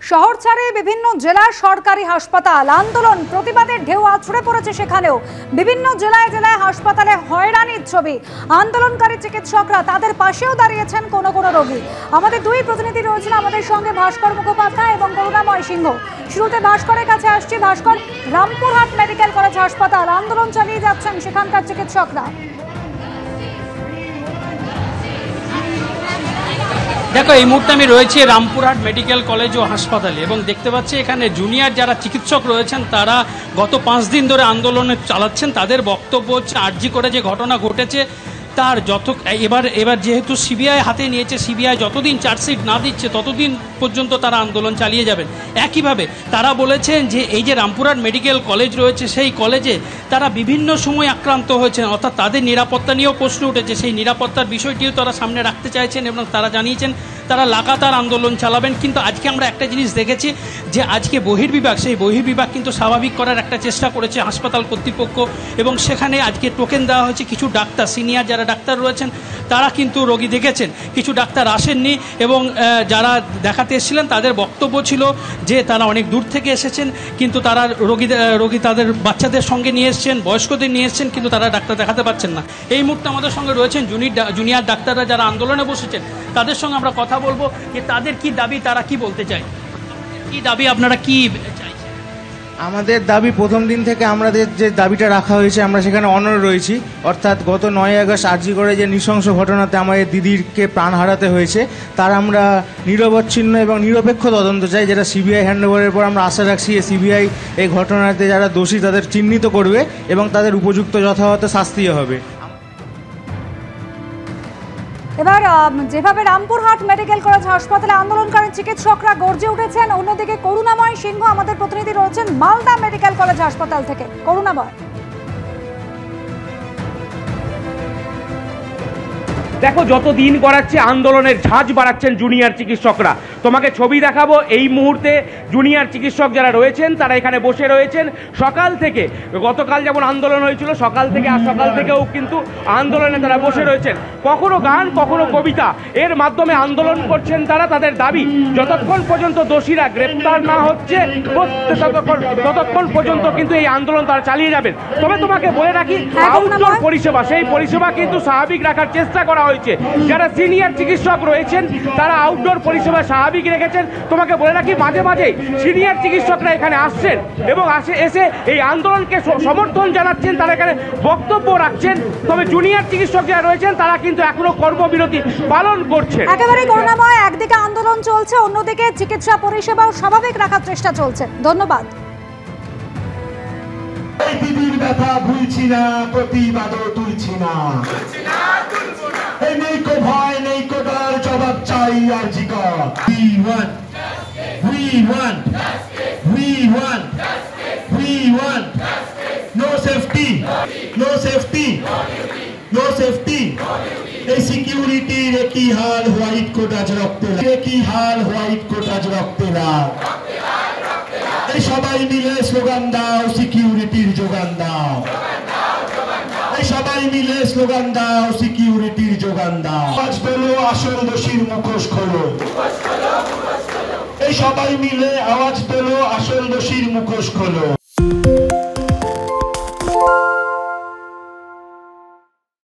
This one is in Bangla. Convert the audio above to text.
শহর ছাড়ে বিভিন্ন জেলার সরকারি হাসপাতাল আন্দোলন প্রতিবাদের ঢেউ আছড়ে পড়েছে। সেখানেও বিভিন্ন জেলায় জেলায় হাসপাতালে হয়রানির ছবি। আন্দোলনকারী চিকিৎসকরা তাদের পাশেও দাঁড়িয়েছেন কোনো কোনো রোগী। আমাদের দুই প্রতিনিধি রয়েছেন আমাদের সঙ্গে, ভাস্কর মুখোপাধ্যায় এবং করুণাময় সিংহ। শুরুতে ভাস্করের কাছে আসছি। ভাস্কর, রামপুরহাট মেডিকেল কলেজ হাসপাতাল আন্দোলন চালিয়ে যাচ্ছেন সেখানকার চিকিৎসকরা। দেখো, এই মুহূর্তে আমি রয়েছি রামপুরহাট মেডিকেল কলেজ ও হাসপাতালে এবং দেখতে পাচ্ছি এখানে জুনিয়র যারা চিকিৎসক রয়েছেন তারা গত 5 দিন ধরে আন্দোলন চালাচ্ছেন। তাদের বক্তব্য হচ্ছে আরজি করে যে ঘটনা ঘটেছে তার এবার যেহেতু সিবিআই হাতে নিয়েছে, সিবিআই যতদিন চার্জশিট না দিচ্ছে ততদিন পর্যন্ত তারা আন্দোলন চালিয়ে যাবেন। একইভাবে তারা বলেছেন যে এই যে রামপুরহাট মেডিকেল কলেজ রয়েছে সেই কলেজে তারা বিভিন্ন সময় আক্রান্ত হয়েছেন, অর্থাৎ তাদের নিরাপত্তা নিয়েও প্রশ্ন উঠেছে। সেই নিরাপত্তার বিষয়টিও তারা সামনে রাখতে চাইছেন এবং তারা জানিয়েছেন তারা লাগাতার আন্দোলন চালাবেন। কিন্তু আজকে আমরা একটা জিনিস দেখেছি যে আজকে বহির্বিভাগ, সেই বহির্বিভাগ কিন্তু স্বাভাবিক করার একটা চেষ্টা করেছে হাসপাতাল কর্তৃপক্ষ এবং সেখানে আজকে টোকেন দেওয়া হয়েছে। কিছু ডাক্তার, সিনিয়র যারা ডাক্তার রয়েছেন তারা কিন্তু রোগী দেখেছেন, কিছু ডাক্তার আসেননি এবং যারা দেখাতে এসেছিলেন তাদের বক্তব্য ছিল যে তারা অনেক দূর থেকে এসেছেন কিন্তু তারা রোগী তাদের বাচ্চাদের সঙ্গে নিয়ে এসছেন, বয়স্কদের নিয়ে এসছেন, কিন্তু তারা ডাক্তার দেখাতে পারছেন না। এই মুহূর্তে আমাদের সঙ্গে রয়েছেন জুনিয়র ডাক্তাররা যারা আন্দোলনে বসেছেন। তাদের সঙ্গে আমরা কথা বলবো যে তাদের কি দাবি, তারা কি বলতে চায়, কি দাবি, আপনারা কি চাইছেন। আমাদের দাবি প্রথম দিন থেকে আমাদের যে দাবিটা রাখা হয়েছে আমরা সেখানে অনড় রয়েছি। অর্থাৎ গত 9 আগস্ট আরজি করে যে নৃশংস ঘটনাতে আমাদের দিদিরকে প্রাণ হারাতে হয়েছে তার আমরা নিরবচ্ছিন্ন এবং নিরপেক্ষ তদন্ত চাই, যেটা সিবিআই হ্যান্ডওভারের পর আমরা আশা রাখছি সিবিআই এই ঘটনাতে যারা দোষী তাদের চিহ্নিত করবে এবং তাদের উপযুক্ত যথাযথ শাস্তিও হবে। এবার যেভাবে রামপুরহাট মেডিকেল কলেজ হাসপাতালে আন্দোলনকারী চিকিৎসকরা গর্জে উঠেছেন, অন্যদিকে করুণাময় সিংহ আমাদের প্রতিনিধি রয়েছেন মালদা মেডিকেল কলেজ হাসপাতাল থেকে। করুণাময়, দেখো, যত দিন গড়াচ্ছে আন্দোলনের ঝাঁজ বাড়াচ্ছেন জুনিয়র চিকিৎসকরা। তোমাকে ছবি দেখাবো। এই মুহূর্তে জুনিয়র চিকিৎসক যারা রয়েছেন তারা এখানে বসে রয়েছেন সকাল থেকে। গতকাল যেমন আন্দোলন হয়েছিল সকাল থেকে, আর সকাল থেকেও কিন্তু আন্দোলনে তারা বসে রয়েছেন। কখনো গান, কখনো কবিতা, এর মাধ্যমে আন্দোলন করছেন তারা। তাদের দাবি যতক্ষণ পর্যন্ত দোষীরা গ্রেপ্তার না হচ্ছে ততক্ষণ পর্যন্ত কিন্তু এই আন্দোলন তারা চালিয়ে যাবেন। তবে তোমাকে বলে রাখি, আউটডোর পরিষেবা, সেই পরিষেবা কিন্তু স্বাভাবিক রাখার চেষ্টা করা হয়েছে। যারা সিনিয়র চিকিৎসক রয়েছেন তারা আউটডোর পরিষেবা স্বাভাবিক রেখেছেন। তোমাকে বলে রাখি, মাঝে মাঝে সিনিয়র চিকিৎসকরা এখানে আসছেন এবং এসে এই আন্দোলনকে সমর্থন জানাচ্ছেন, তারা এখানে বক্তব্য রাখছেন। তবে জুনিয়র চিকিৎসক যারা রয়েছেন তারা কিন্তু এখনো কর্মবিরতি পালন করছেন। একেবারে করুণাময়, একদিকে আন্দোলন চলছে, অন্যদিকে চিকিৎসা পরিষেবাও স্বাভাবিক রাখার চেষ্টা চলছে। ধন্যবাদ। দিদির ব্যথা ভুলছি না, প্রতিবাদও তুলছি না। নেই কো ভয়, নেই কো ডর, জবাব চাই আরজি কর। We want no safety, no safety, no safety. এই সিকিউরিটির একই হাল, হোয়াইট কোট আজ রক্তে লাল, একই হাল, হোয়াইট কোট আজ রক্তে লাল। এই সবাই মিলে স্লোগান দাও, সিকিউরিটির যোগান দাও। এই সবাই মিলে স্লোগান দাও, সিকিউরিটির যোগান দাও। আওয়াজ তোলো, আসল দোষীর মুখোশ খোলো। এই সবাই মিলে আওয়াজ তোলো, আসল দোষীর মুখোশ খোলো।